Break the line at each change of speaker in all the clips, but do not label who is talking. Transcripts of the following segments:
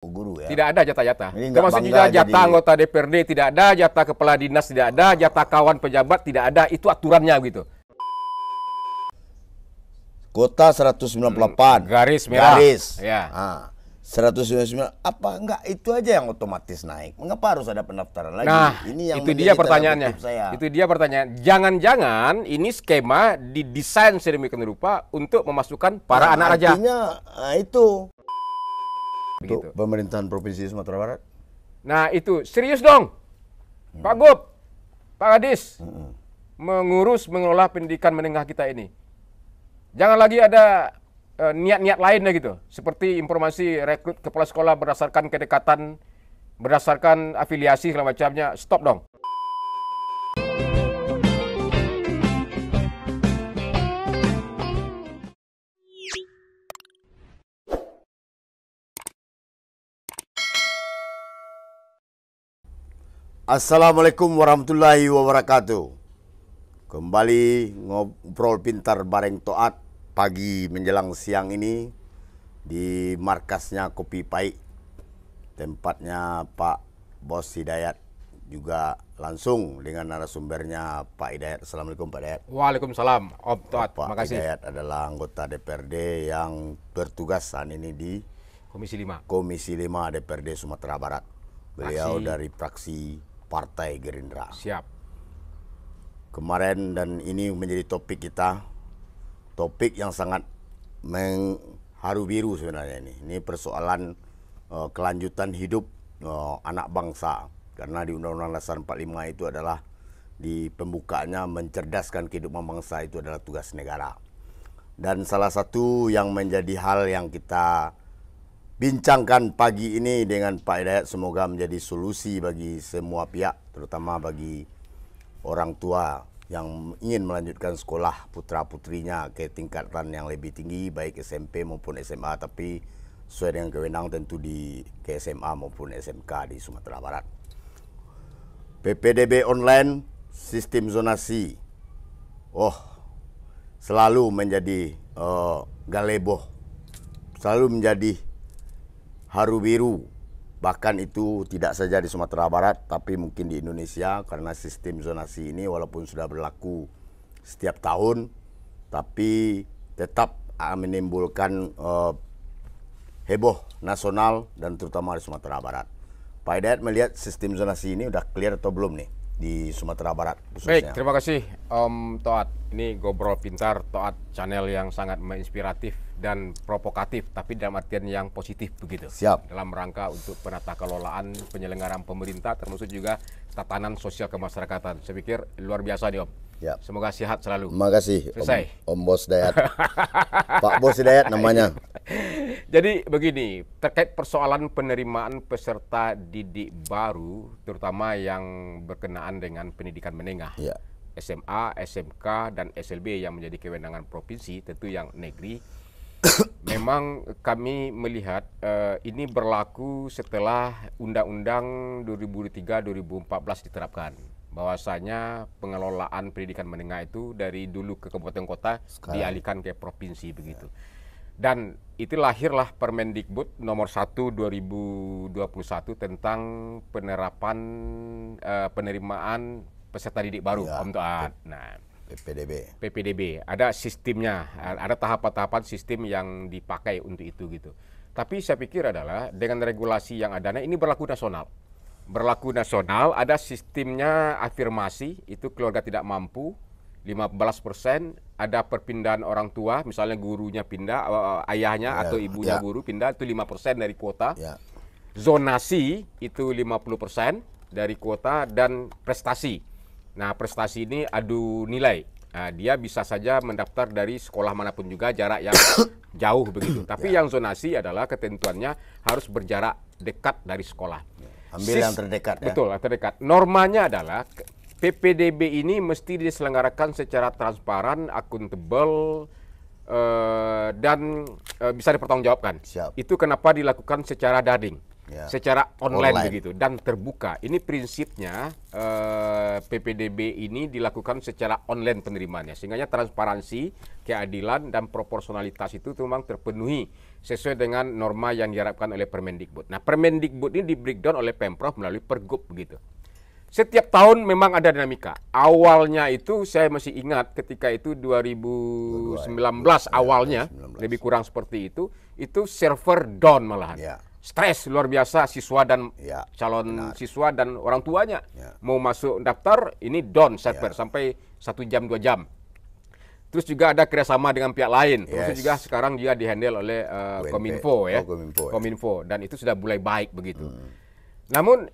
Guru ya.
Tidak ada jatah-jatah.
Ini nggak
Termasuk
bangga
juga jatah
jadi-
anggota DPRD tidak ada, jatah kepala dinas tidak ada, jatah kawan pejabat tidak ada. Itu aturannya gitu.
Kota 198.
Garis merah.
Garis.
Ya.
199. Apa enggak itu aja yang otomatis naik? Mengapa harus ada pendaftaran lagi?
Nah,
Ini yang
itu
menjadi
dia
tanda
pertanyaannya.
kutip saya.
Itu dia pertanyaan. Jangan-jangan ini skema didesain sedemikian rupa untuk memasukkan para anak raja.
Artinya itu.
Begitu.
Untuk pemerintahan Provinsi Sumatera Barat.
Nah itu serius dong, Pak Gub, Pak Kadis, mengelola pendidikan menengah kita ini. Jangan lagi ada niat-niat lainnya gitu, seperti informasi rekrut kepala sekolah berdasarkan kedekatan, berdasarkan afiliasi segala macamnya. Stop dong.
Assalamualaikum warahmatullahi wabarakatuh. Kembali ngobrol pintar bareng Toat pagi menjelang siang ini di markasnya Kopi Pahit, tempatnya Pak Bos Hidayat, juga langsung dengan narasumbernya Pak Hidayat. Assalamualaikum Pak Hidayat.
Waalaikumsalam, Om Toat.
Pak
Terima kasih.
Hidayat adalah anggota DPRD yang bertugas saat ini di
Komisi 5.
Komisi 5 DPRD Sumatera Barat. Beliau
Fraksi.
dari fraksi Partai Gerindra.
Siap.
Kemarin dan ini menjadi topik kita, topik yang sangat mengharu biru sebenarnya ini. Ini persoalan kelanjutan hidup anak bangsa. Karena di Undang-Undang Dasar 45 itu adalah di pembukaannya mencerdaskan kehidupan bangsa itu adalah tugas negara. Dan salah satu yang menjadi hal yang kita bincangkan pagi ini dengan Pak Hidayat, semoga menjadi solusi bagi semua pihak, terutama bagi orang tua yang ingin melanjutkan sekolah putra-putrinya ke tingkatan yang lebih tinggi, baik SMP maupun SMA, tapi sesuai dengan kewenangan tentu ke SMA maupun SMK di Sumatera Barat. PPDB online, sistem zonasi, selalu menjadi galeboh, selalu menjadi haru biru, bahkan itu tidak saja di Sumatera Barat, tapi mungkin di Indonesia, karena sistem zonasi ini walaupun sudah berlaku setiap tahun, tapi tetap menimbulkan heboh nasional dan terutama di Sumatera Barat. Pak Hidayat melihat sistem zonasi ini udah clear atau belum nih di Sumatera Barat khususnya?
Baik, terima kasih Om Toat. Ini Ngobrol Pintar Toat, channel yang sangat menginspiratif dan provokatif, tapi dalam artian yang positif begitu.
Siap.
Dalam rangka untuk penata kelolaan penyelenggaraan pemerintah, termasuk juga tatanan sosial kemasyarakatan. Saya pikir luar biasa nih Om.
Ya.
Semoga sehat selalu.
Terima kasih
Selesai.
Om Bos Hidayat. Pak Bos Hidayat namanya.
Jadi begini, terkait persoalan penerimaan peserta didik baru, terutama yang berkenaan dengan pendidikan menengah.
Ya.
SMA, SMK, dan SLB yang menjadi kewenangan provinsi, tentu yang negeri. Memang kami melihat ini berlaku setelah Undang-Undang 2003-2014 diterapkan. Bahwasanya pengelolaan pendidikan menengah itu dari dulu ke kabupaten kota dialihkan ke provinsi begitu. Dan itu lahirlah Permendikbud nomor 1 2021 tentang penerapan penerimaan peserta didik baru,
Ya.
Om Toat. Nah, PPDB ada sistemnya, ada tahapan-tahapan sistem yang dipakai untuk itu gitu. Tapi saya pikir adalah dengan regulasi yang ada, nah ini berlaku nasional. Berlaku nasional, ada sistemnya afirmasi, itu keluarga tidak mampu 15%, ada perpindahan orang tua, misalnya gurunya pindah, ayahnya atau ibunya guru pindah, itu 5% dari kuota.
Ya.
Zonasi itu 50% dari kuota, dan prestasi. Nah, prestasi ini adu nilai. Nah, dia bisa saja mendaftar dari sekolah manapun juga, jarak yang jauh begitu. Tapi yang zonasi adalah ketentuannya harus berjarak dekat dari sekolah.
Ambil yang terdekat ya.
Betul, yang terdekat. Normanya adalah PPDB ini mesti diselenggarakan secara transparan, akuntabel, dan bisa dipertanggungjawabkan.
Siap.
Itu kenapa dilakukan secara daring. secara online begitu dan terbuka. Ini prinsipnya PPDB ini dilakukan secara online penerimaannya, sehingga transparansi, keadilan dan proporsionalitas itu memang terpenuhi sesuai dengan norma yang diharapkan oleh Permendikbud. Nah, Permendikbud ini di-breakdown oleh Pemprov melalui Pergub begitu. Setiap tahun memang ada dinamika. Awalnya itu saya masih ingat ketika itu 2019 awalnya, 19. Lebih kurang seperti itu server down malahan. Stres luar biasa siswa dan calon siswa dan orang tuanya. Mau masuk daftar, ini down server sampai 1 jam 2 jam. Terus juga ada kerjasama dengan pihak lain. Terus juga sekarang dia dihandle oleh Kominfo ya. Kominfo. Dan itu sudah mulai baik begitu. Namun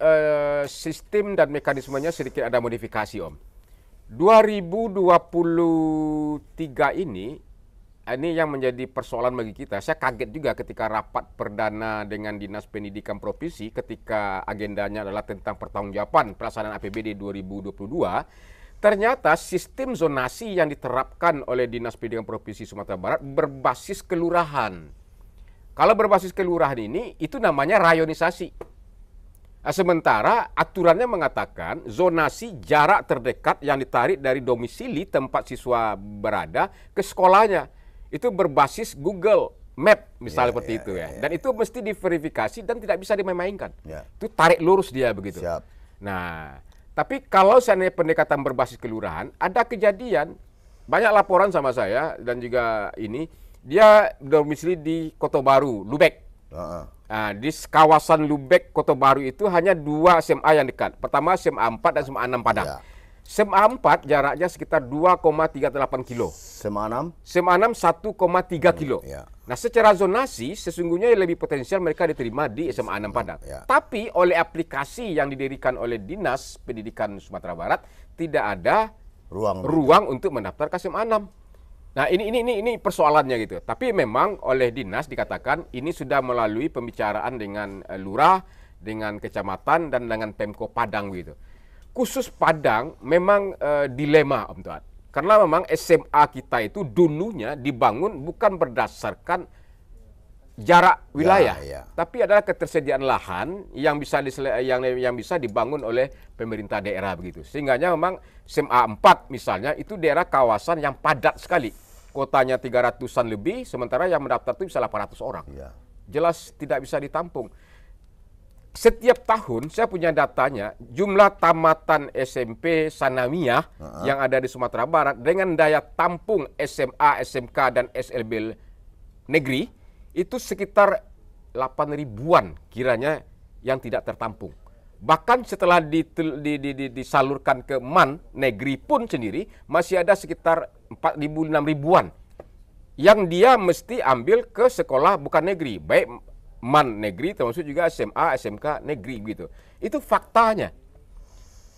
sistem dan mekanismenya sedikit ada modifikasi, Om. 2023 ini yang menjadi persoalan bagi kita. Saya kaget juga ketika rapat perdana dengan Dinas Pendidikan Provinsi ketika agendanya adalah tentang pertanggungjawaban pelaksanaan APBD 2022. Ternyata sistem zonasi yang diterapkan oleh Dinas Pendidikan Provinsi Sumatera Barat berbasis kelurahan. Kalau berbasis kelurahan ini, itu namanya rayonisasi. Sementara aturannya mengatakan zonasi jarak terdekat yang ditarik dari domisili tempat siswa berada ke sekolahnya. Itu berbasis Google Map misalnya seperti itu ya. Dan itu mesti diverifikasi dan tidak bisa dimain-mainkan. Itu tarik lurus dia begitu. Nah, tapi kalau seandainya pendekatan berbasis kelurahan, ada kejadian, banyak laporan sama saya dan juga ini, dia domisili di Kota Baru, Lubek. Nah, di kawasan Lubek, Kota Baru itu hanya 2 SMA yang dekat. Pertama SMA 4 dan SMA 6 Padang. SMA 4 jaraknya sekitar 2,38 kilo.
SMA 6?
SMA 6 1,3 kilo. Nah, secara zonasi sesungguhnya lebih potensial mereka diterima di SMA 6 Padang. Tapi oleh aplikasi yang didirikan oleh Dinas Pendidikan Sumatera Barat tidak ada ruang untuk mendaftar ke SMA 6. Nah, ini persoalannya gitu. Tapi memang oleh dinas dikatakan ini sudah melalui pembicaraan dengan lurah, dengan kecamatan dan dengan Pemko Padang gitu. Khusus Padang memang dilema, Om Tuan. Karena memang SMA kita itu dulunya dibangun bukan berdasarkan jarak wilayah, tapi adalah ketersediaan lahan yang bisa dibangun oleh pemerintah daerah begitu. Sehingganya memang SMA 4 misalnya itu daerah kawasan yang padat sekali. Kotanya 300-an lebih, sementara yang mendaftar itu bisa 800 orang. Jelas tidak bisa ditampung. Setiap tahun saya punya datanya, jumlah tamatan SMP Sanawiyah yang ada di Sumatera Barat dengan daya tampung SMA, SMK dan SLB negeri itu sekitar 8.000-an kiranya yang tidak tertampung. Bahkan setelah disalurkan ke MAN negeri pun sendiri masih ada sekitar 4.000-6.000-an yang dia mesti ambil ke sekolah bukan negeri, baik MAN negeri termasuk juga SMA, SMK negeri gitu. Itu faktanya.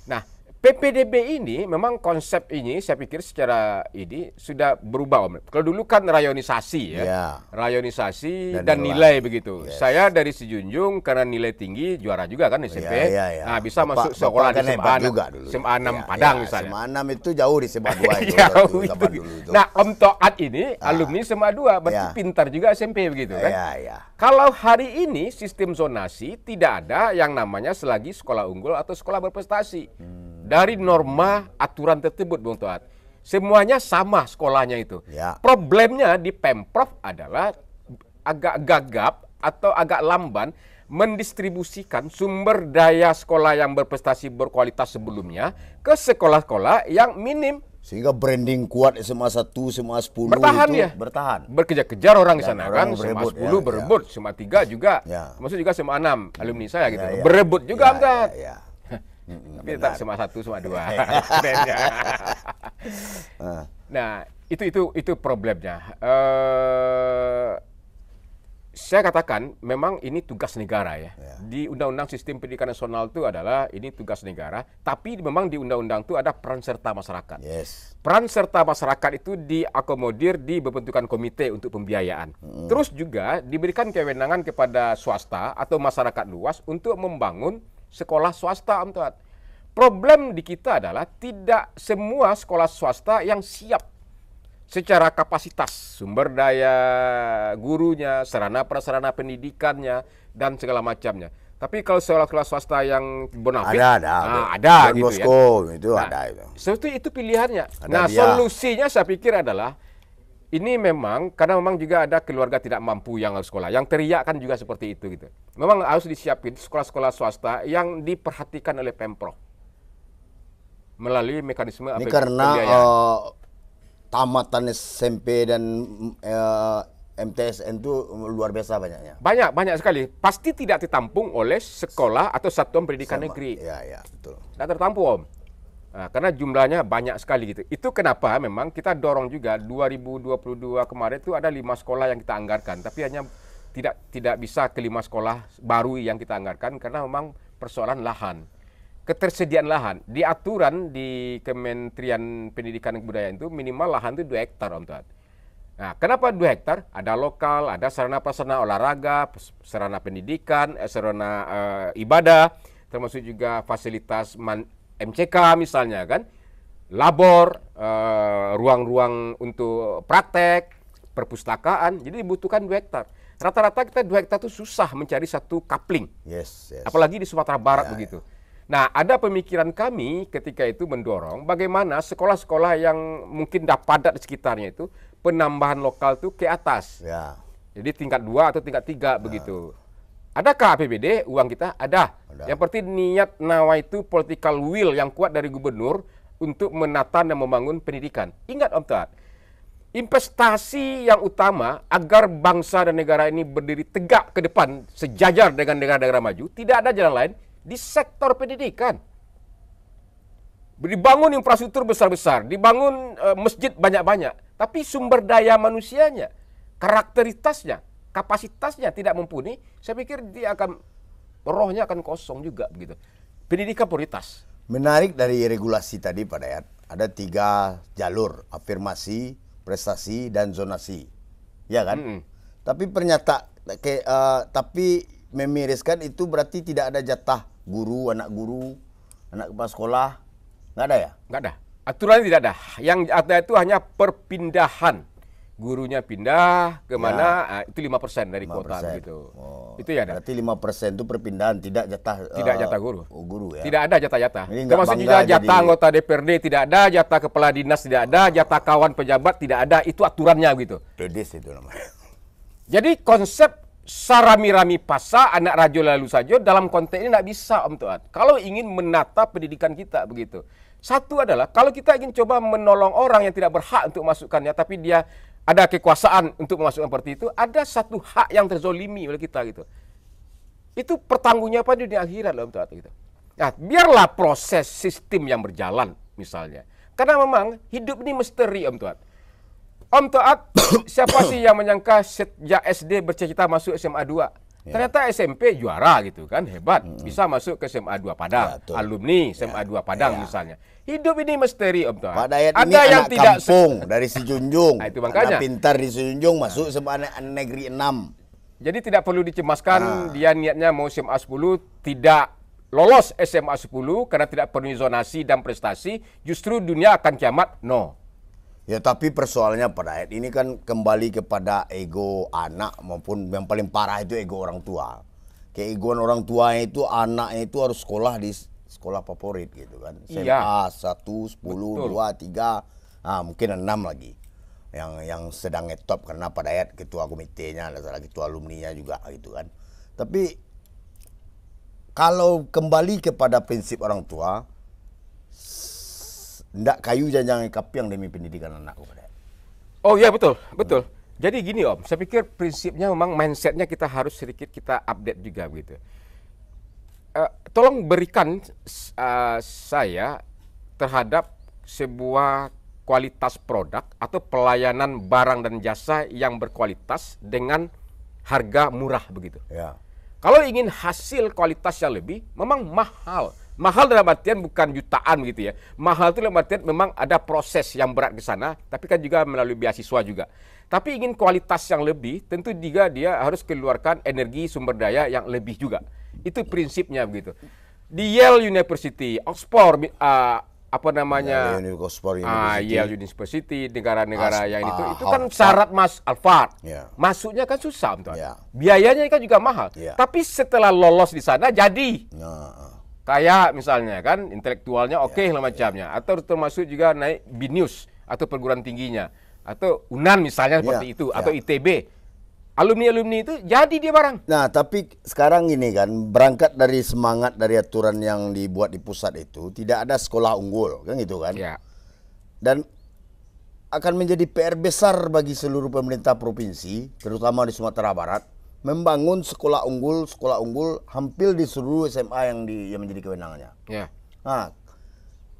Nah, PPDB ini memang konsep ini saya pikir secara ini sudah berubah, Om. Kalau dulu kan rayonisasi ya. Rayonisasi dan nilai begitu. Saya dari Sejunjung karena nilai tinggi juara juga kan SMP. Nah, bisa masuk sekolah di SMA 6 Padang misalnya.
SMA 6 itu jauh di SMA 2 itu.
Itu. Nah, Om Toat ini alumni SMA 2, berarti pintar juga SMP begitu kan. Kalau hari ini sistem zonasi tidak ada yang namanya selagi sekolah unggul atau sekolah berprestasi. Dari norma aturan tersebut, Bung Toat. Semuanya sama sekolahnya itu. Problemnya di Pemprov adalah agak gagap atau agak lamban mendistribusikan sumber daya sekolah yang berprestasi berkualitas sebelumnya ke sekolah-sekolah yang minim.
Sehingga branding kuat SMA 1, SMA 10
bertahan
itu
ya.
bertahan.
Berkejar-kejar orang di sana kan, SMA 10
berebut,
berebut, SMA 3 juga. Maksud juga SMA 6 alumni saya gitu. Berebut juga enggak. Tapi tetap SMA 1, SMA 2. Nah, itu problemnya. Saya katakan memang ini tugas negara ya. Di Undang-Undang Sistem Pendidikan Nasional itu adalah ini tugas negara, tapi memang di undang-undang itu ada peran serta masyarakat. Peran serta masyarakat itu diakomodir di pembentukan komite untuk pembiayaan. Terus juga diberikan kewenangan kepada swasta atau masyarakat luas untuk membangun sekolah swasta, Om Tuat. Problem di kita adalah tidak semua sekolah swasta yang siap secara kapasitas, sumber daya gurunya, sarana prasarana pendidikannya, dan segala macamnya. Tapi kalau sekolah-sekolah swasta yang bonafit,
ada
gitu
Bosco
ya.
itu ada itu.
Sebetulnya itu pilihannya.
Ada dia.
Solusinya saya pikir adalah ini memang karena memang juga ada keluarga tidak mampu yang harus sekolah. Yang teriak kan juga seperti itu gitu. Memang harus disiapin sekolah-sekolah swasta yang diperhatikan oleh Pemprov melalui mekanisme
Ini karena tamatan SMP dan MTSN itu luar biasa banyaknya.
Banyak sekali. Pasti tidak ditampung oleh sekolah atau satuan pendidikan negeri.
Ya, betul.
Tidak tertampung, Om. Nah, karena jumlahnya banyak sekali gitu. Itu kenapa memang kita dorong juga 2022 kemarin itu ada 5 sekolah yang kita anggarkan, tapi hanya tidak bisa ke 5 sekolah baru yang kita anggarkan karena memang persoalan lahan. Ketersediaan lahan di aturan di Kementerian Pendidikan dan Kebudayaan itu minimal lahan itu 2 hektar, Om Tuan. Nah, kenapa 2 hektar? Ada lokal, ada sarana prasarana olahraga, sarana pendidikan, sarana ibadah, termasuk juga fasilitas MCK misalnya kan, labor, ruang-ruang untuk praktek, perpustakaan. Jadi dibutuhkan 2 hektar. Rata-rata kita 2 hektar itu susah mencari satu kapling.
Yes.
Apalagi di Sumatera Barat begitu. Nah, ada pemikiran kami ketika itu mendorong bagaimana sekolah-sekolah yang mungkin padat di sekitarnya itu penambahan lokal itu ke atas.
Ya.
Jadi tingkat 2 atau tingkat 3 begitu. Adakah APBD uang kita? Ada. Yang penting niat nawa itu political will yang kuat dari gubernur untuk menata dan membangun pendidikan. Ingat Om Tat, investasi yang utama agar bangsa dan negara ini berdiri tegak ke depan sejajar dengan negara-negara maju, tidak ada jalan lain di sektor pendidikan. Dibangun infrastruktur besar-besar, dibangun masjid banyak-banyak, tapi sumber daya manusianya, karakteritasnya, kapasitasnya tidak mumpuni, saya pikir dia akan rohnya akan kosong juga begitu. Pendidikan prioritas.
Menarik dari regulasi tadi Pak Dayat, ada 3 jalur, afirmasi, prestasi, dan zonasi. Ya kan? Tapi tapi memiriskan itu berarti tidak ada jatah guru, anak kepala sekolah. Nggak ada ya?
Nggak ada. Aturannya tidak ada. Yang ada itu hanya perpindahan. Gurunya pindah ke mana, itu 5% dari
5%.
kuota gitu.
Oh,
itu ya ada.
Berarti 5% itu perpindahan, tidak jatah
guru.
Guru ya.
Tidak ada jatah-jatah.
Ini
Termasuk juga jatah anggota DPRD tidak ada, jatah kepala dinas tidak ada, jatah kawan pejabat tidak ada. Itu aturannya gitu.
Pedis itu namanya.
Jadi konsep sarami-rami pasa anak rajo lalu saja dalam konteks ini tidak bisa Om Tuan. Kalau ingin menata pendidikan kita begitu. Satu adalah kalau kita ingin coba menolong orang yang tidak berhak untuk masukkannya, tapi dia ada kekuasaan untuk memasukkan seperti itu, ada satu hak yang terzolimi oleh kita gitu. Itu pertanggungjawaban di akhirat loh Om Tuan gitu. Nah, biarlah proses sistem yang berjalan misalnya. Karena memang hidup ini misteri Om Tuan. Om Taat, siapa sih yang menyangka sejak SD bercita-cita masuk SMA 2? Ternyata SMP juara gitu kan, hebat. Bisa masuk ke SMA 2 Padang, alumni SMA 2 Padang misalnya. Hidup ini misteri Om Taat.
Pak Dayat
ada
ini
yang
anak
tidak
kampung dari Sijunjung.
Nah, itu makanya.
Anak pintar di Sijunjung masuk SMA Negeri 6.
Jadi tidak perlu dicemaskan dia niatnya mau SMA 10 tidak lolos SMA 10 karena tidak penuhi zonasi dan prestasi, justru dunia akan kiamat. No.
Ya tapi persoalannya Pak Dayat ini kan kembali kepada ego anak maupun yang paling parah itu ego orang tua. Keegoan orang tua itu anaknya itu harus sekolah di sekolah favorit gitu kan. SMA 1, 10, 2, 3, mungkin 6 lagi. Yang sedang ngetop karena Pak Dayat ketua komitenya, ada salah ketua alumninya juga gitu kan. Tapi kalau kembali kepada prinsip orang tua, ndak kayu janjang kapiang demi pendidikan anak kepada.
Oh iya betul. Jadi gini Om, saya pikir prinsipnya memang mindsetnya kita harus sedikit kita update juga gitu. Tolong berikan saya terhadap sebuah kualitas produk atau pelayanan barang dan jasa yang berkualitas dengan harga murah begitu.
Ya.
Kalau ingin hasil kualitas yang lebih, memang mahal. Mahal dalam artian bukan jutaan gitu ya. Mahal itu dalam artian memang ada proses yang berat ke sana, tapi kan juga melalui beasiswa juga. Tapi ingin kualitas yang lebih, tentu juga dia harus keluarkan energi sumber daya yang lebih juga. Itu prinsipnya begitu. Di Yale University, Oxford apa namanya, Yale University, negara-negara yang itu kan syarat Harvard. Masuknya kan susah, biayanya kan juga mahal. Tapi setelah lolos di sana jadi. Kayak misalnya kan intelektualnya oke lah macamnya, atau termasuk juga naik BINUS atau perguruan tingginya, atau UNAN misalnya seperti itu, atau ITB. Alumni-alumni itu jadi dia barang.
Nah, tapi sekarang ini kan berangkat dari semangat dari aturan yang dibuat di pusat itu, tidak ada sekolah unggul, kan gitu kan?
Ya.
Dan akan menjadi PR besar bagi seluruh pemerintah provinsi, terutama di Sumatera Barat, membangun sekolah unggul hampir di seluruh SMA yang menjadi kewenangannya.
Ya.
Nah,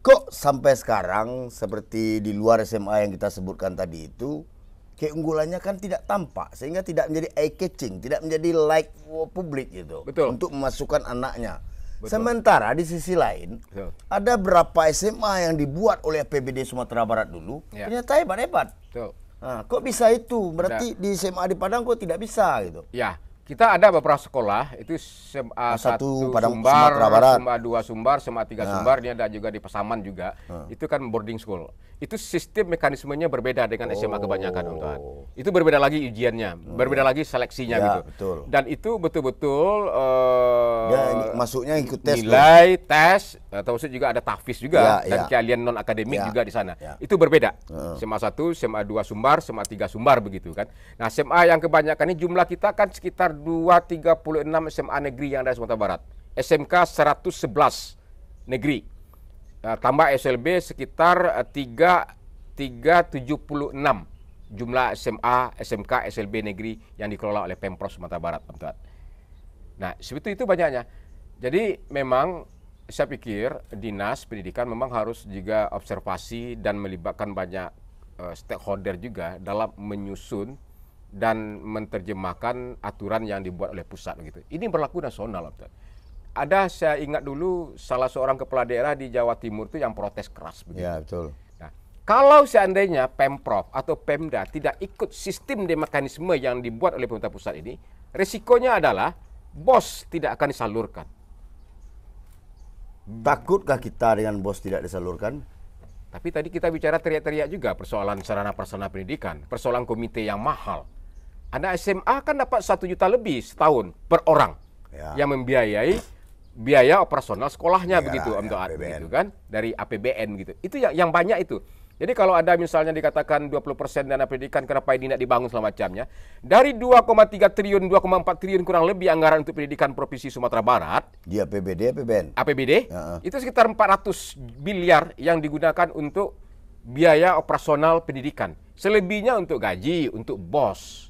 kok sampai sekarang seperti di luar SMA yang kita sebutkan tadi itu, keunggulannya kan tidak tampak, sehingga tidak menjadi eye catching, tidak menjadi like publik gitu.
Betul.
Untuk memasukkan anaknya.
Betul.
Sementara di sisi lain, betul, ada berapa SMA yang dibuat oleh APBD Sumatera Barat dulu, ternyata hebat-hebat. Nah, kok bisa itu? Berarti di SMA di Padang kok tidak bisa gitu?
Ya, kita ada beberapa sekolah, itu SMA 1
Padang,
Sumbar,
Sumatera Barat,
SMA 2 Sumbar, SMA 3 Sumbar, ini ada juga di Pasaman juga. Itu kan boarding school. Itu sistem mekanismenya berbeda dengan SMA kebanyakan, Om Tuhan. Itu berbeda lagi ujiannya, berbeda lagi seleksinya gitu.
Betul.
Dan itu betul-betul
masuknya ikut tes,
nilai tes, termasuk juga ada tahfiz juga, dan keahlian non akademik juga di sana. Itu berbeda. SMA 1, SMA 2 Sumbar, SMA 3 Sumbar begitu kan. Nah, SMA yang kebanyakan ini jumlah kita kan sekitar 236 SMA negeri yang ada di Sumatera Barat. SMK 111 negeri. Tambah SLB sekitar 376 jumlah SMA, SMK, SLB negeri yang dikelola oleh Pemprov Sumatera Barat. Nah, seperti itu banyaknya. Jadi memang saya pikir Dinas Pendidikan memang harus juga observasi dan melibatkan banyak stakeholder juga dalam menyusun dan menerjemahkan aturan yang dibuat oleh pusat gitu. Ini berlaku nasional. Ada, saya ingat dulu salah seorang kepala daerah di Jawa Timur itu yang protes keras begitu.
Ya, betul.
Nah, kalau seandainya Pemprov atau Pemda tidak ikut sistem dan mekanisme yang dibuat oleh pemerintah pusat ini, resikonya adalah BOS tidak akan disalurkan.
Takutkah kita dengan BOS tidak disalurkan?
Tapi tadi kita bicara teriak-teriak juga persoalan sarana prasarana pendidikan, persoalan komite yang mahal. Anak SMA kan dapat 1 juta lebih setahun per orang yang membiayai biaya operasional sekolahnya begitu, begitu kan, dari APBN gitu. Itu yang banyak itu. Jadi kalau ada misalnya dikatakan 20% dana pendidikan kenapa ini tidak dibangun segala macamnya, dari 2,3 triliun, 2,4 triliun kurang lebih anggaran untuk pendidikan Provinsi Sumatera Barat
di APBD,
APBD itu sekitar 400 miliar yang digunakan untuk biaya operasional pendidikan. Selebihnya untuk gaji, untuk BOS.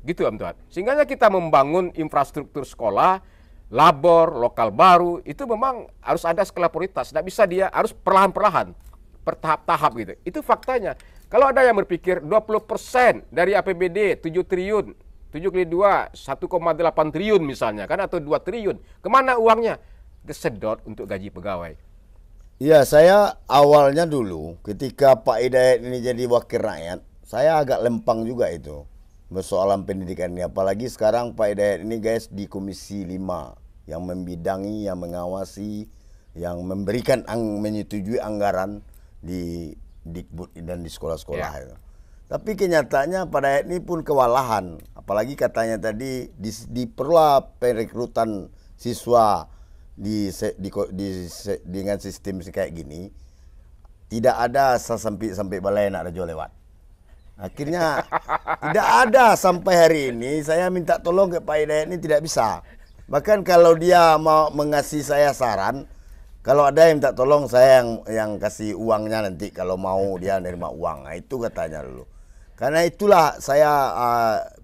Gitu, Om Tuhan. Sehingga kita membangun infrastruktur sekolah, labor, lokal baru, itu memang harus ada skala prioritas. Tidak bisa dia, harus perlahan-perlahan, bertahap-tahap gitu. Itu faktanya. Kalau ada yang berpikir 20% dari APBD 7 triliun, 7 kali 2, 1,8 triliun misalnya, kan, atau 2 triliun. Kemana uangnya? Disedot untuk gaji pegawai.
Iya, saya awalnya dulu ketika Pak Hidayat ini jadi wakil rakyat, saya agak lempang juga itu persoalan pendidikan ini. Apalagi sekarang Pak Hidayat ini guys di Komisi 5 yang membidangi, yang mengawasi, yang memberikan menyetujui anggaran di Dikbud dan di sekolah-sekolah itu. Tapi kenyataannya Pak Hidayat ini pun kewalahan. Apalagi katanya tadi diperlukan perekrutan siswa dengan sistem kayak gini, tidak ada sampai balai nak rajo lewat. Akhirnya tidak ada sampai hari ini. Saya minta tolong ke Pak Hidayat ini tidak bisa. Bahkan kalau dia mau mengasih saya saran, kalau ada yang minta tolong saya yang kasih uangnya nanti kalau mau dia nerima uang. Nah, itu katanya dulu. Karena itulah saya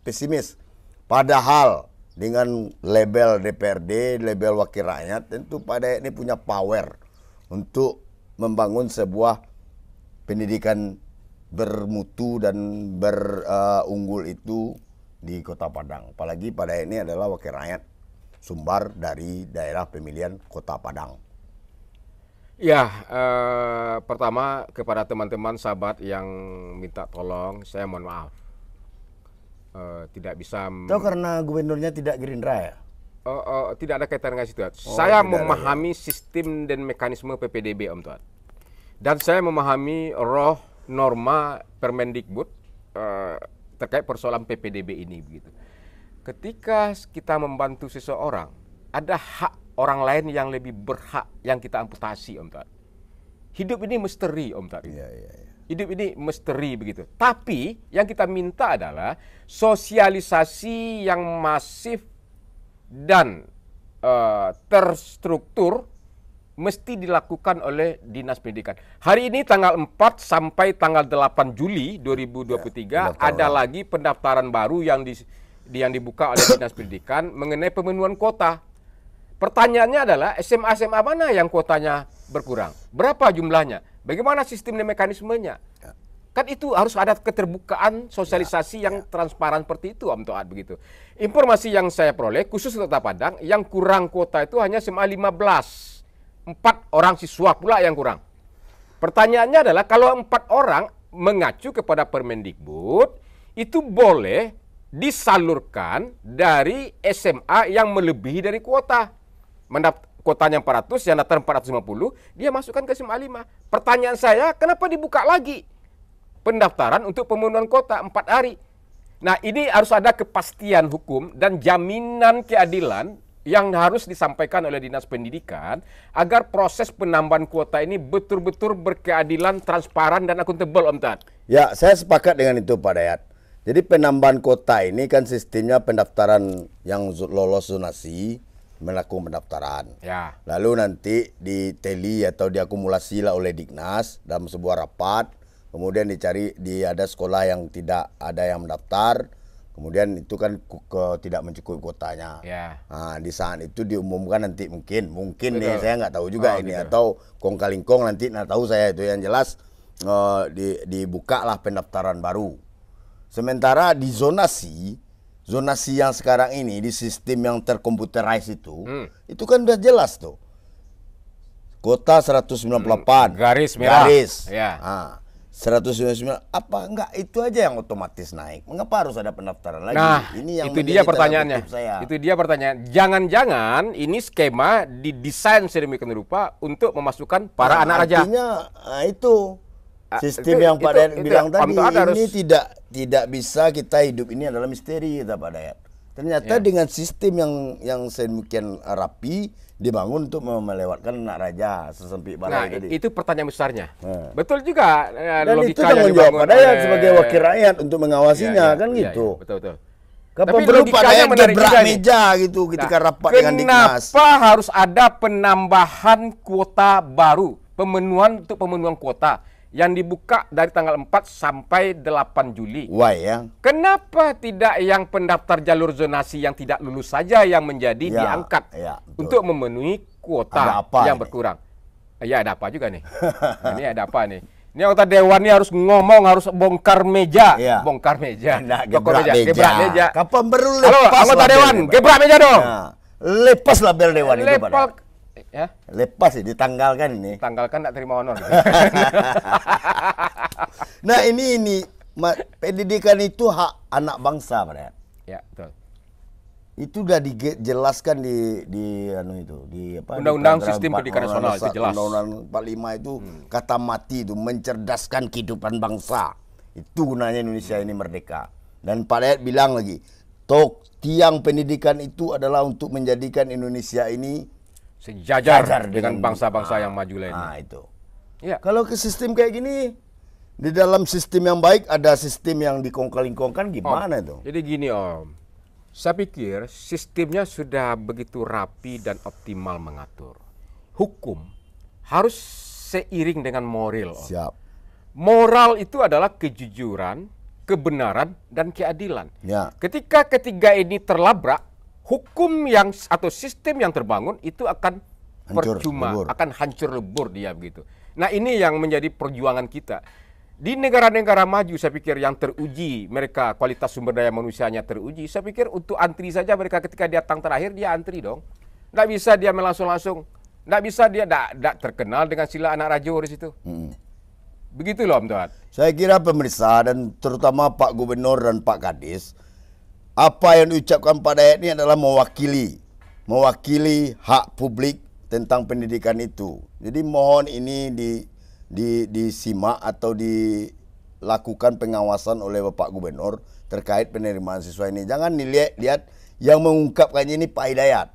pesimis. Padahal dengan label DPRD, label wakil rakyat, tentu Pak Hidayat ini punya power untuk membangun sebuah pendidikan bermutu dan berunggul itu di Kota Padang. Apalagi Pak Hidayat ini adalah wakil rakyat Sumbar dari daerah pemilihan Kota Padang.
Ya, pertama kepada teman-teman sahabat yang minta tolong, saya mohon maaf. Tidak bisa.
Tahu karena gubernurnya tidak Gerindra ya?
Tidak ada kaitan dengan situ. Saya memahami sistem dan mekanisme PPDB, Om Tuan. Dan saya memahami roh norma Permendikbud terkait persoalan PPDB ini begitu. Ketika kita membantu seseorang, ada hak orang lain yang lebih berhak yang kita amputasi, Om Tat. Hidup ini misteri, Om Tat.
Iya.
Hidup ini misteri begitu. Tapi yang kita minta adalah sosialisasi yang masif dan terstruktur mesti dilakukan oleh Dinas Pendidikan. Hari ini tanggal 4 sampai tanggal 8 Juli 2023 ada lagi pendaftaran baru yang dibuka oleh Dinas Pendidikan mengenai pemenuhan kuota. Pertanyaannya adalah SMA-SMA mana yang kuotanya berkurang? Berapa jumlahnya? Bagaimana sistem dan mekanismenya? Kan itu harus ada keterbukaan sosialisasi yang transparan seperti itu, Om Toat begitu. Informasi yang saya peroleh khusus untuk Kota Padang yang kurang kuota itu hanya SMA 15. 4 orang siswa pula yang kurang. Pertanyaannya adalah kalau 4 orang mengacu kepada Permendikbud itu boleh disalurkan dari SMA yang melebihi dari kuota. Kuotanya 400, yang daftar 450, dia masukkan ke SMA 5. Pertanyaan saya, kenapa dibuka lagi pendaftaran untuk pemenuhan kuota 4 hari? Nah, ini harus ada kepastian hukum dan jaminan keadilan yang harus disampaikan oleh Dinas Pendidikan agar proses penambahan kuota ini betul-betul berkeadilan, transparan, dan akuntabel, Om Tat.
Ya, saya sepakat dengan itu, Pak Dayat. Jadi penambahan kuota ini kan sistemnya pendaftaran yang lolos zonasi, melakukan pendaftaran.
Ya.
Lalu nanti diteli atau diakumulasi lah oleh Dignas dalam sebuah rapat. Kemudian dicari ada sekolah yang tidak ada yang mendaftar. Kemudian itu kan tidak mencukupi kuotanya.
Ya.
Nah, di saat itu diumumkan nanti mungkin
Betul.
nih saya nggak tahu juga ini
gitu.
atau kong kalingkong nanti nggak tahu saya itu yang jelas dibuka lah pendaftaran baru. Sementara di zonasi yang sekarang ini di sistem yang terkomputerized itu kan udah jelas tuh. Kuota 198
garis merah.
Ya. 199 apa enggak itu aja yang otomatis naik. Mengapa harus ada pendaftaran lagi?
Nah,
ini yang
itu dia pertanyaannya.
saya.
Itu dia pertanyaan. Jangan-jangan ini skema didesain sedemikian rupa untuk memasukkan para anak raja.
Artinya itu sistem yang Pak Dayat bilang tadi ini tidak bisa kita hidup ini adalah misteri, kata Pak Dayat. Ternyata dengan sistem yang sedemikian rapi dibangun untuk melewatkan anak raja sesempit balai tadi.
Itu pertanyaan besarnya. Betul juga
dan itu tanggung jawab Pak Dayat sebagai wakil rakyat untuk mengawasinya kan gitu.
Betul.
Kapan perlu Pak Dayat gebrak meja gitu ketika rapat dengan Dignas.
Kenapa harus ada penambahan kuota baru, pemenuhan kuota yang dibuka dari tanggal 4 sampai 8 Juli.
Why ya?
Kenapa tidak yang pendaftar jalur zonasi yang tidak lulus saja yang menjadi diangkat untuk memenuhi kuota yang berkurang? Ya ada apa juga nih? Ini ada apa nih? Ini anggota dewan ini harus ngomong, harus bongkar meja, bongkar meja,
gebrak meja. Kapan perlu lepas?
Halo, anggota dewan, gebrak meja dong.
Lepas label dewan itu, Pak.
Ya.
Lepas sih, ditanggalkan ini.
Tanggalkan tidak terima honor.
Nah ini pendidikan itu hak anak bangsa, Pak.
Ya, betul.
Itu sudah dijelaskan di
Undang-Undang Sistem Pendidikan Nasional itu jelas.
Undang-Undang 45 itu kata mati itu mencerdaskan kehidupan bangsa. Itu gunanya Indonesia ini merdeka. Dan Pak Dayat bilang lagi, tiang pendidikan itu adalah untuk menjadikan Indonesia ini
sejajar dengan bangsa-bangsa yang maju lainnya.
Nah itu.
Ya.
Kalau ke sistem kayak gini, di dalam sistem yang baik ada sistem yang dikongkal-kongkan gimana itu?
Jadi gini Om, saya pikir sistemnya sudah begitu rapi dan optimal mengatur. Hukum harus seiring dengan moral. Om.
Siap.
Moral itu adalah kejujuran, kebenaran, dan keadilan.
Ya.
Ketika ketiga ini terlabrak, hukum atau sistem yang terbangun itu akan percuma, akan hancur lebur dia begitu. Nah ini yang menjadi perjuangan kita. Di negara-negara maju saya pikir yang teruji, mereka kualitas sumber daya manusianya teruji, saya pikir untuk antri saja mereka ketika datang terakhir dia antri dong. Nggak bisa dia langsung, nggak bisa dia tidak terkenal dengan sila anak rajo di situ. Begitu loh Om Tuan.
Saya kira pemirsa dan terutama Pak Gubernur dan Pak Kadis, apa yang diucapkan Pak Dayat ini adalah mewakili hak publik tentang pendidikan itu. Jadi mohon ini disimak atau dilakukan pengawasan oleh Bapak Gubernur terkait penerimaan siswa ini. Jangan lihat yang mengungkapkannya ini Pak Hidayat,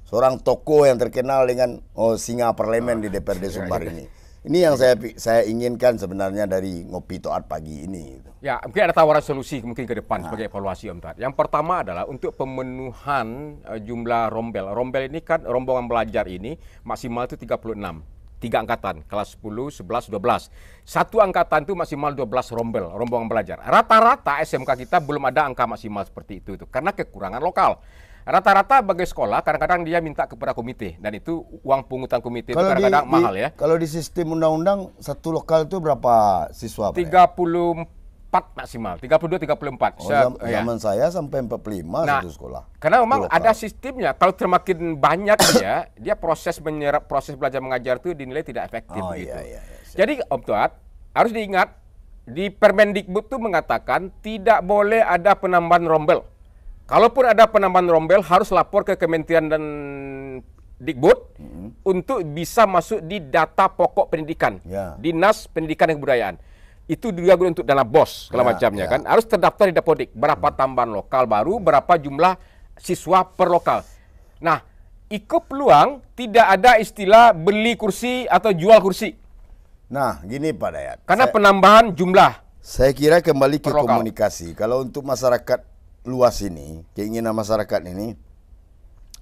seorang tokoh yang terkenal dengan singa parlemen di DPRD Sumbar ini. Ini yang saya inginkan sebenarnya dari Ngopi Toat pagi ini.
Ya, mungkin ada tawaran solusi mungkin ke depan sebagai evaluasi Om Toat. Yang pertama adalah untuk pemenuhan jumlah rombel. Rombel ini kan rombongan belajar ini maksimal itu 36. 3 angkatan, kelas 10, 11, 12. Satu angkatan itu maksimal 12 rombongan belajar. Rata-rata SMK kita belum ada angka maksimal seperti itu karena kekurangan lokal. Rata-rata bagi sekolah kadang-kadang dia minta kepada komite dan itu uang pungutan komite itu kadang-kadang mahal ya.
Kalau di sistem undang-undang satu lokal itu berapa siswa?
34 maksimal, 32 34.
Zaman saya sampai 45 satu sekolah.
Karena memang ada sistemnya. Kalau semakin banyak dia proses belajar mengajar itu dinilai tidak efektif gitu. Jadi Om Toat harus diingat di Permendikbud itu mengatakan tidak boleh ada penambahan rombel. Kalaupun ada penambahan rombel harus lapor ke Kementerian dan Dikbud untuk bisa masuk di data pokok pendidikan, Dinas Pendidikan dan Kebudayaan. Itu juga untuk dana BOS segala macamnya kan. Harus terdaftar di Dapodik. Berapa tambahan lokal baru, berapa jumlah siswa per lokal. Nah, ikut peluang tidak ada istilah beli kursi atau jual kursi.
Nah, gini Pak Dayat.
Karena penambahan jumlah.
Saya kira kembali ke komunikasi. Kalau untuk masyarakat luas ini, keinginan masyarakat ini,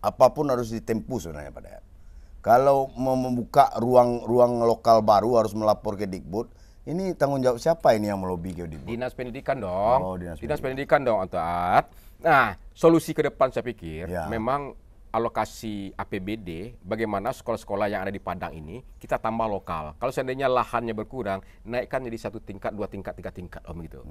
apapun harus ditempuh sebenarnya Pak Dayat. Kalau mau membuka ruang lokal baru harus melapor ke Dikbud. Ini tanggung jawab siapa ini yang melobi ke Dikbud?
Dinas Pendidikan dong. Dinas Pendidikan dong, Toat. Nah, solusi ke depan saya pikir memang alokasi APBD bagaimana sekolah-sekolah yang ada di Padang ini kita tambah lokal. Kalau seandainya lahannya berkurang, naikkan jadi 1 tingkat, 2 tingkat, 3 tingkat Om gitu.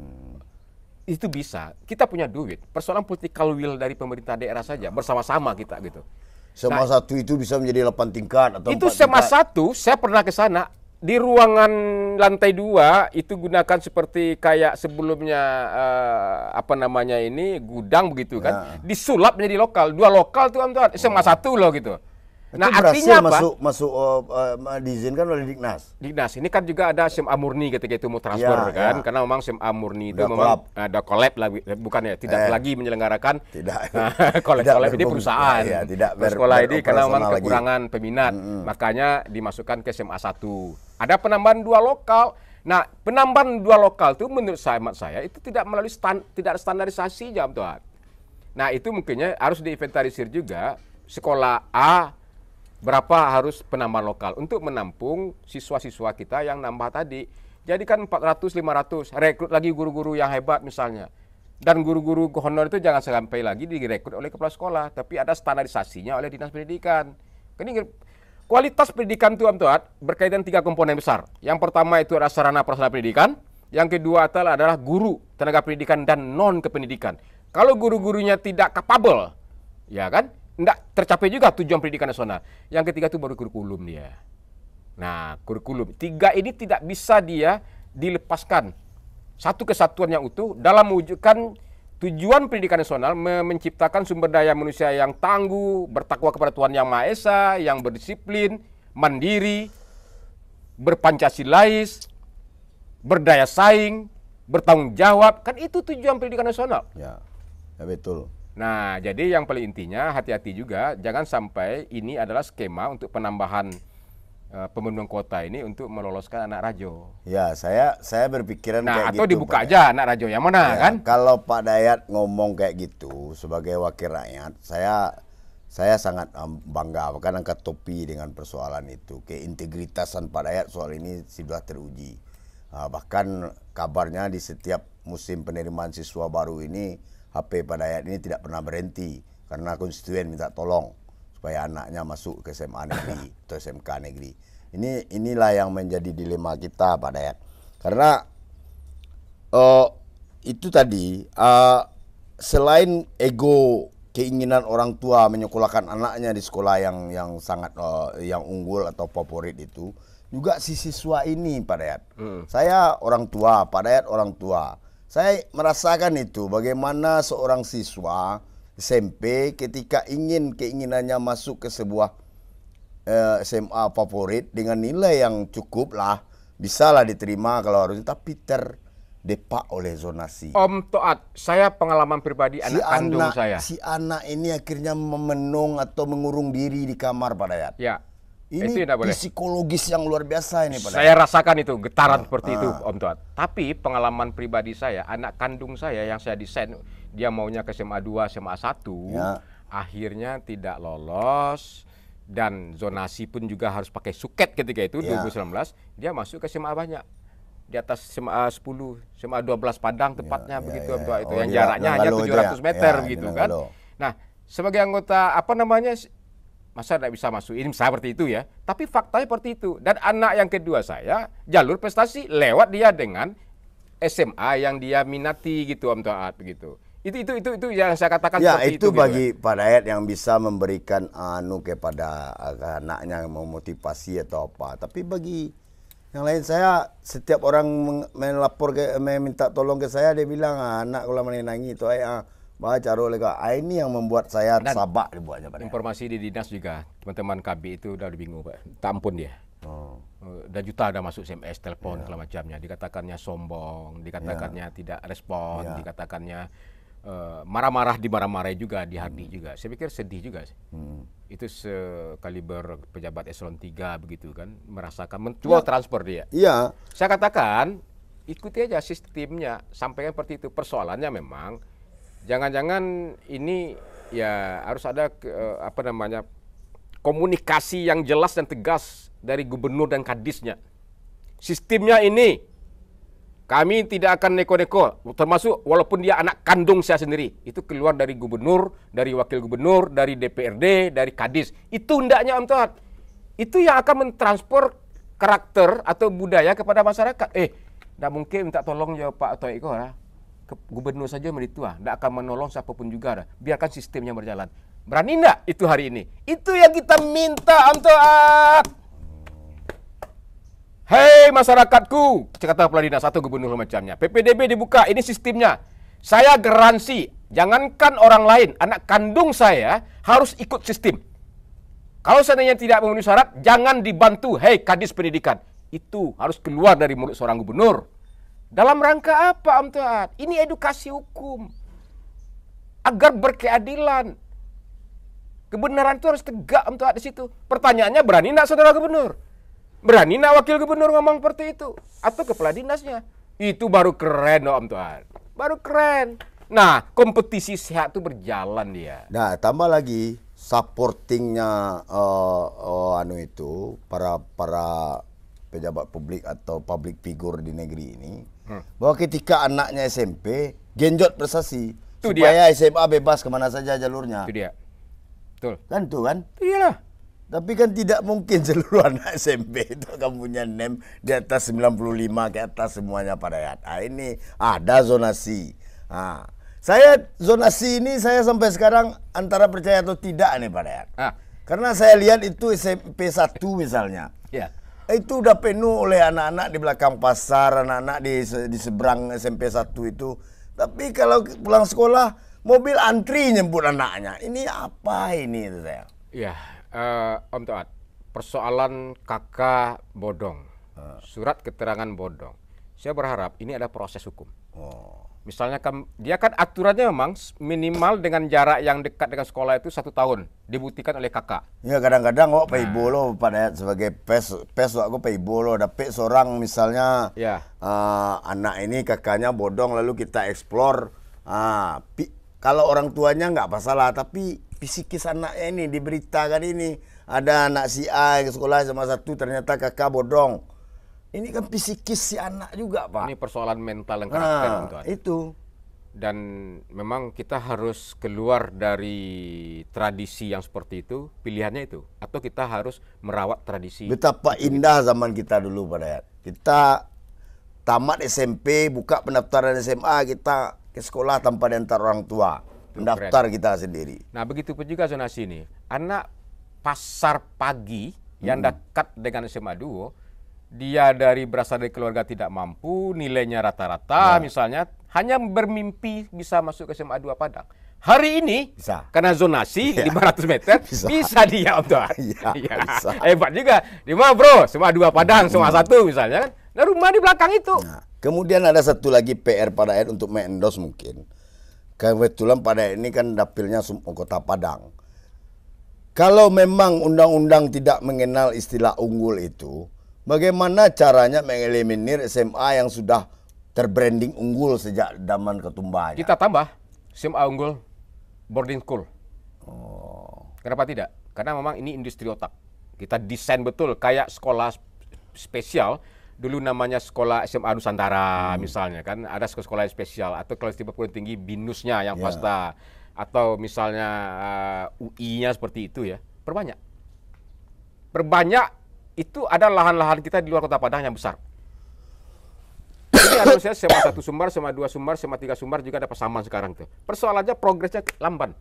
Itu bisa. Kita punya duit. Persoalan political will dari pemerintah daerah saja bersama-sama kita gitu.
SMA 1 itu bisa menjadi 8 tingkat atau 4 tingkat.
Itu SMA 1, saya pernah ke sana. Di ruangan lantai 2 itu gunakan seperti kayak sebelumnya gudang begitu kan. Disulap menjadi lokal. 2 lokal tuh SMA 1 loh gitu. Nah, artinya apa?
Masuk diizinkan oleh Dignas.
Dignas. Ini kan juga ada SMA murni ketika itu mau transfer kan. Karena memang SMA murni itu memang ada collab lagi, bukan ya, tidak lagi menyelenggarakan. Collab ini perusahaan. Sekolah ini karena memang kekurangan peminat, makanya dimasukkan ke SMA 1. Ada penambahan 2 lokal. Nah, penambahan 2 lokal itu menurut saya itu tidak melalui tidak standarisasi Om Toat. Nah, itu mungkinnya harus diinventarisir juga sekolah A berapa harus penambahan lokal untuk menampung siswa-siswa kita yang nambah tadi. Jadi kan 400, 500, rekrut lagi guru-guru yang hebat misalnya. Dan guru-guru honor itu jangan sampai lagi direkrut oleh kepala sekolah, tapi ada standarisasinya oleh Dinas Pendidikan. Ini kualitas pendidikan itu Om Toat berkaitan 3 komponen besar. Yang pertama itu adalah sarana prasarana pendidikan, yang kedua adalah guru, tenaga pendidikan dan non kependidikan. Kalau guru-gurunya tidak capable, ya kan? Tidak tercapai juga tujuan pendidikan nasional. Yang ketiga itu baru kurikulum dia. Nah, kurikulum. 3 ini tidak bisa dia dilepaskan. Satu kesatuan yang utuh dalam mewujudkan tujuan pendidikan nasional menciptakan sumber daya manusia yang tangguh, bertakwa kepada Tuhan Yang Maha Esa, yang berdisiplin, mandiri, berpancasilais, berdaya saing, bertanggung jawab. Kan itu tujuan pendidikan nasional.
Ya betul.
Nah, jadi yang paling intinya hati-hati juga, jangan sampai ini adalah skema untuk penambahan pemenuhan kuota ini untuk meloloskan anak rajo. Ya, saya berpikiran kayak gitu. Atau dibuka aja anak rajo yang mana kan?
Kalau Pak Dayat ngomong kayak gitu sebagai wakil rakyat, saya sangat bangga bahkan angkat topi dengan persoalan itu. Keintegritasan Pak Dayat soal ini sudah teruji. Bahkan kabarnya di setiap musim penerimaan siswa baru ini HP Pak Dayat ini tidak pernah berhenti karena konstituen minta tolong supaya anaknya masuk ke SMA negeri atau SMK negeri. Inilah yang menjadi dilema kita Pak Dayat. Karena itu tadi selain ego keinginan orang tua menyekolahkan anaknya di sekolah yang sangat yang unggul atau favorit itu, juga si siswa ini Pak Dayat. Saya orang tua, Pak Dayat orang tua. Saya merasakan itu bagaimana seorang siswa SMP ketika keinginannya masuk ke sebuah SMA favorit dengan nilai yang cukup lah, bisalah diterima kalau harusnya, tapi terdepak oleh zonasi.
Om Toat, saya pengalaman pribadi anak kandung saya.
Si anak ini akhirnya memenung atau mengurung diri di kamar, Pak Dayat.
Ya.
Ini
itu tidak boleh.
psikologis yang luar biasa ini, Pak Dayat.
Saya rasakan itu getaran seperti itu, Om Toat. Tapi pengalaman pribadi saya, anak kandung saya yang saya desain, dia maunya ke SMA 2, SMA 1,
Ya.
akhirnya tidak lolos dan zonasi pun juga harus pakai suket ketika itu,
Ya.
2019, dia masuk ke SMA banyak. Di atas SMA 10, SMA 12 Padang tepatnya begitu, Om Toat itu.
Oh,
Yang
di
jaraknya hanya
Nanggalo itu
700
ya?
meter
Ya, di
begitu kan.
Nanggalo.
Nah, sebagai anggota apa namanya, masa tidak bisa masuk ini seperti itu ya, tapi faktanya seperti itu. Dan anak yang kedua saya jalur prestasi lewat dia dengan SMA yang dia minati gitu, Om Toat begitu. Itu yang saya katakan
Ya,
seperti
itu
gitu,
bagi Pak Dayat yang bisa memberikan kepada anaknya, memotivasi atau apa. Tapi bagi yang lain, saya setiap orang melapor meminta tolong ke saya, dia bilang anak kalau menenangi itu baca lega. Ini yang membuat saya sabak dibuatnya, Pak Dayat.
Informasi di dinas juga teman-teman KB itu udah bingung, Pak. Tak ampun dia. Dan juta ada masuk SMS, telepon segala macamnya. Dikatakannya sombong, dikatakannya tidak respon, dikatakannya marah-marah, dimarah-marahi juga, dihardi juga. Saya pikir sedih juga sih. Itu sekaliber pejabat eselon 3 begitu kan, merasakan menjual transfer dia.
Iya.
Saya katakan ikuti aja sistemnya, sampaikan seperti itu. Persoalannya memang jangan-jangan ini ya harus ada komunikasi yang jelas dan tegas dari gubernur dan kadisnya. Sistemnya ini kami tidak akan neko-neko, termasuk walaupun dia anak kandung saya sendiri. Itu keluar dari gubernur, dari wakil gubernur, dari DPRD, dari kadis. Itu hendaknya, Om Toat. Itu yang akan mentransfer karakter atau budaya kepada masyarakat. Tidak mungkin minta tolong ya Pak Toiko ya. Gubernur saja meritua, tidak akan menolong siapapun juga. Biarkan sistemnya berjalan. Berani enggak itu hari ini? Itu yang kita minta, Om Toat. Hei masyarakatku, kata kepala dinas atau gubernur macamnya. PPDB dibuka, ini sistemnya. Saya garansi, jangankan orang lain, anak kandung saya harus ikut sistem. Kalau seandainya tidak memenuhi syarat, jangan dibantu. Hei kadis pendidikan, itu harus keluar dari mulut seorang gubernur. Dalam rangka apa, Om Toat? Ini edukasi hukum. Agar berkeadilan. Kebenaran itu harus tegak, Om Toat, di situ. Pertanyaannya, berani enggak saudara gubernur? Berani nak wakil gubernur ngomong seperti itu? Atau kepala dinasnya? Itu baru keren, Om Toat. Baru keren. Nah, kompetisi sehat itu berjalan dia.
Nah, tambah lagi supportingnya para pejabat publik atau public figure di negeri ini, bahwa ketika anaknya SMP genjot prestasi
Itu
supaya SMA bebas kemana saja jalurnya.
Itu dia. Betul.
Kan tuh kan?
Itu dia lah.
Tapi kan tidak mungkin seluruh anak SMP itu akan punya NEM di atas 95 ke atas semuanya, Pak Dayat. Ini ada zonasi. Saya zonasi ini saya sampai sekarang antara percaya atau tidak nih, Pak Dayat. Karena saya lihat itu SMP 1 misalnya.
Ya.
Itu udah penuh oleh anak-anak di belakang pasar, anak-anak di seberang SMP 1 itu. Tapi kalau pulang sekolah, mobil antri nyebut anaknya. Ini apa ini itu saya?
Ya. Om Toat, persoalan kakak bodong, surat keterangan bodong. Saya berharap ini ada proses hukum. Misalnya dia kan aturannya memang minimal dengan jarak yang dekat dengan sekolah itu 1 tahun, dibuktikan oleh kakak.
Ya kadang-kadang kok paibo lo pada sebagai pes aku paibo lo dapet seorang misalnya anak ini kakaknya bodong lalu kita explore. Kalau orang tuanya nggak masalah, tapi psikis anaknya ini diberitakan ini ada anak si A ke sekolah sama 1 ternyata kakak bodong. Ini kan psikis si anak juga, Pak.
Ini persoalan mental dan karakter, Tuan.
Itu.
Dan memang kita harus keluar dari tradisi yang seperti itu, pilihannya itu. Atau kita harus merawat tradisi.
Betapa indah zaman kita dulu, Pak Dayat. Kita tamat SMP, buka pendaftaran SMA, kita ke sekolah tanpa diantar orang tua. Pendaftar kita sendiri.
Nah, begitu pun juga zonasi ini. Anak pasar pagi yang dekat dengan SMA 2, dia berasal dari keluarga tidak mampu, nilainya rata-rata misalnya, hanya bermimpi bisa masuk ke SMA 2 Padang. Hari ini, karena zonasi 500 meter, bisa dia, Om Tuan. Hebat juga. Di mana, bro? SMA 2 Padang, SMA 1 misalnya kan. Nah, rumah di belakang itu.
Nah, kemudian ada satu lagi PR Pak Dayat untuk mengendos mungkin. Kebetulan Pak Dayat ini kan dapilnya Kota Padang. Kalau memang undang-undang tidak mengenal istilah unggul itu, bagaimana caranya mengeliminir SMA yang sudah terbranding unggul sejak zaman ketumbanya?
Kita tambah SMA unggul boarding school. Kenapa tidak? Karena memang ini industri otak. Kita desain betul kayak sekolah spesial. Dulu namanya sekolah SMA Nusantara misalnya kan, ada sekolah yang spesial, atau kelas tipe perguruan tinggi BINUS-nya yang swasta, atau misalnya UI-nya seperti itu ya. Perbanyak itu ada lahan-lahan kita di luar Kota Padang yang besar. Ini ada misalnya SMA 1 Sumbar, SMA 2 Sumbar, SMA 3 Sumbar, juga ada Pasaman sekarang tuh. Persoalannya progresnya lamban,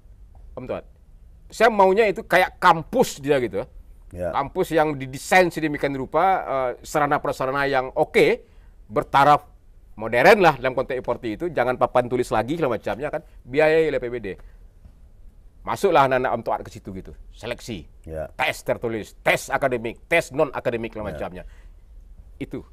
Om Tuan. Saya maunya itu kayak kampus dia gitu. Kampus yang didesain sedemikian rupa, sarana-prasarana yang oke, bertaraf modern lah dalam konteks seperti itu. Jangan papan tulis lagi segala macamnya kan, biayai oleh PBD. Masuklah anak-anak Om Tuan ke situ gitu, seleksi, tes tertulis, tes akademik, tes non akademik segala macamnya. Itu.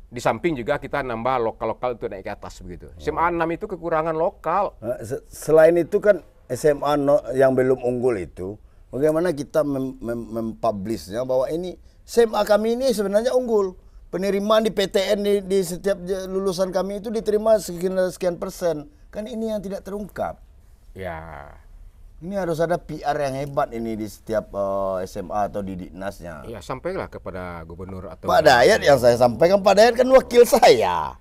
Di samping juga kita nambah lokal-lokal untuk naik ke atas begitu. SMA 6 itu kekurangan lokal.
Selain itu kan SMA yang belum unggul itu, bagaimana kita mempublishnya bahwa ini SMA kami ini sebenarnya unggul. Penerimaan di PTN di setiap lulusan kami itu diterima sekian persen. Kan ini yang tidak terungkap.
Ya.
Ini harus ada PR yang hebat ini di setiap SMA atau di Diknasnya.
Ya, sampailah kepada gubernur atau
Pak Dayat yang saya sampaikan, Pak Dayat kan wakil saya.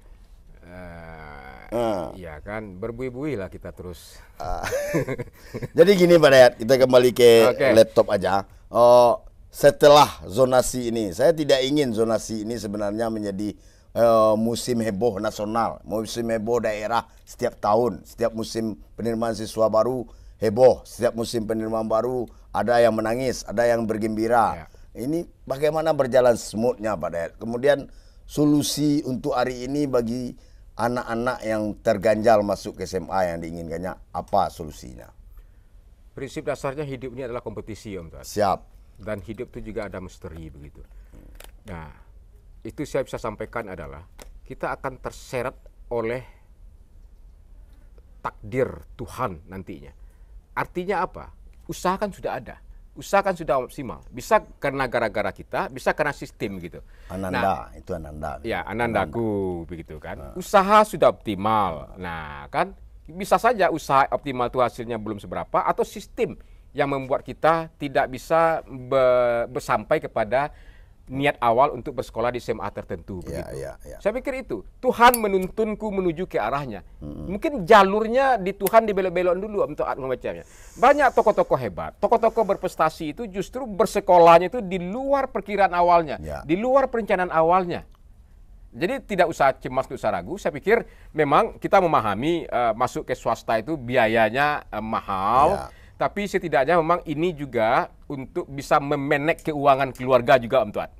Iya kan, berbuih-buih lah kita terus.
Jadi gini Pak Dayat, kita kembali ke laptop aja. Setelah zonasi ini, saya tidak ingin zonasi ini sebenarnya menjadi musim heboh nasional, musim heboh daerah setiap tahun, setiap musim penerimaan siswa baru heboh, setiap musim penerimaan baru ada yang menangis, ada yang bergembira. Ini bagaimana berjalan smoothnya Pak Dayat? Kemudian solusi untuk hari ini bagi anak-anak yang terganjal masuk ke SMA yang diinginkannya, apa solusinya?
Prinsip dasarnya hidup ini adalah kompetisi, Om Tuan.
Siap.
Dan hidup itu juga ada misteri begitu. Nah, itu saya bisa sampaikan adalah kita akan terseret oleh takdir Tuhan nantinya. Artinya apa? Usaha kan sudah ada. Usaha kan sudah maksimal. Bisa karena gara-gara kita, bisa karena sistem gitu.
Ananda, itu Ananda.
Ya, Anandaku begitu kan. Usaha sudah optimal. Nah, kan bisa saja usaha optimal itu hasilnya belum seberapa, atau sistem yang membuat kita tidak bisa sampai kepada niat awal untuk bersekolah di SMA tertentu. Saya pikir itu Tuhan menuntunku menuju ke arahnya. Mungkin jalurnya di Tuhan dibelok-belok dulu untuk memacamnya. Banyak tokoh-tokoh hebat, tokoh-tokoh berprestasi itu justru bersekolahnya itu di luar perkiraan awalnya, di luar perencanaan awalnya. Jadi tidak usah cemas, tidak usah ragu. Saya pikir memang kita memahami masuk ke swasta itu biayanya mahal. Tapi setidaknya memang ini juga untuk bisa memanage keuangan keluarga juga, Om Tuan.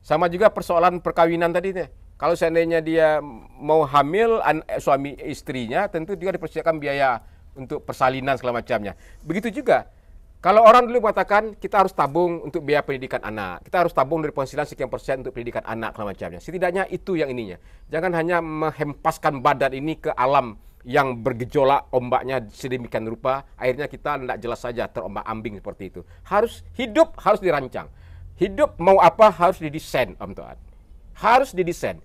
Sama juga persoalan perkawinan tadi nih. Kalau seandainya dia mau hamil suami istrinya, tentu juga dipersiapkan biaya untuk persalinan segala macamnya. Begitu juga kalau orang dulu mengatakan kita harus tabung untuk biaya pendidikan anak, kita harus tabung dari penghasilan sekian persen untuk pendidikan anak segala macamnya. Setidaknya itu yang ininya. Jangan hanya menghempaskan badan ini ke alam yang bergejolak ombaknya sedemikian rupa, akhirnya kita tidak jelas saja terombak-ambing seperti itu. Harus hidup, harus dirancang. Hidup mau apa harus didesain, Om Tuan. Harus didesain.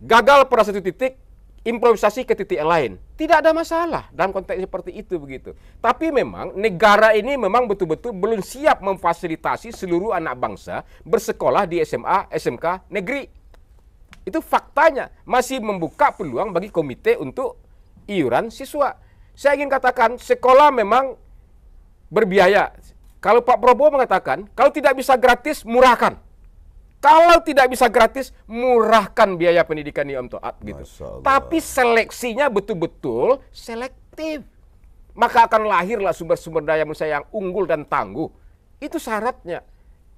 Gagal pada satu titik, improvisasi ke titik yang lain. Tidak ada masalah dalam konteks seperti itu begitu. Tapi memang negara ini memang betul-betul belum siap memfasilitasi seluruh anak bangsa bersekolah di SMA, SMK negeri. Itu faktanya. Masih membuka peluang bagi komite untuk iuran siswa. Saya ingin katakan sekolah memang berbiaya. Kalau Pak Prabowo mengatakan kalau tidak bisa gratis murahkan. Kalau tidak bisa gratis murahkan biaya pendidikan di Om Toat gitu. Tapi seleksinya betul-betul selektif. Maka akan lahirlah sumber-sumber daya manusia yang unggul dan tangguh. Itu syaratnya.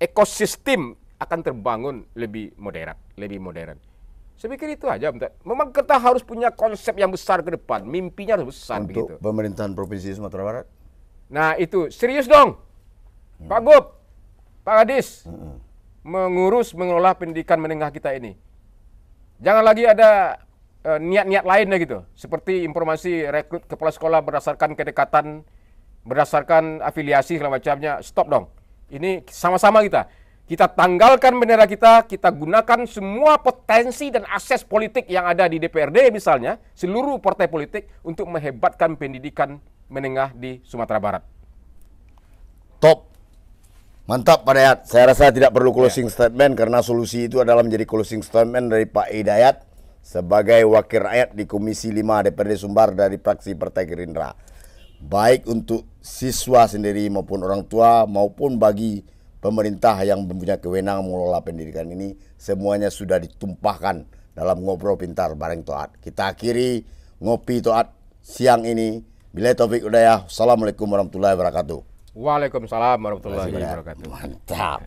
Ekosistem akan terbangun lebih modern. Saya pikir itu aja, Om Tuan. Memang kita harus punya konsep yang besar ke depan, mimpinya harus besar
untuk
begitu.
Pemerintahan Provinsi Sumatera Barat.
Nah, itu serius dong. Pak Gub, Pak Kadis, mengelola pendidikan menengah kita ini. Jangan lagi ada niat-niat lainnya gitu. Seperti informasi rekrut kepala sekolah berdasarkan kedekatan, berdasarkan afiliasi segala macamnya. Stop dong. Ini sama-sama kita tanggalkan bendera kita gunakan semua potensi dan akses politik yang ada di DPRD misalnya, seluruh partai politik untuk menghebatkan pendidikan menengah di Sumatera Barat.
Top. Mantap Pak Dayat. Saya rasa tidak perlu closing statement karena solusi itu adalah menjadi closing statement dari Pak Hidayat sebagai wakil rakyat di Komisi 5 DPRD Sumbar dari fraksi Partai Gerindra. Baik untuk siswa sendiri maupun orang tua maupun bagi pemerintah yang mempunyai kewenangan mengelola pendidikan ini, semuanya sudah ditumpahkan dalam ngobrol pintar bareng Toat. Kita akhiri ngopi Toat siang ini. Bila taufik hidayah. Assalamualaikum warahmatullahi wabarakatuh.
Waalaikumsalam warahmatullahi wabarakatuh.
Mantap.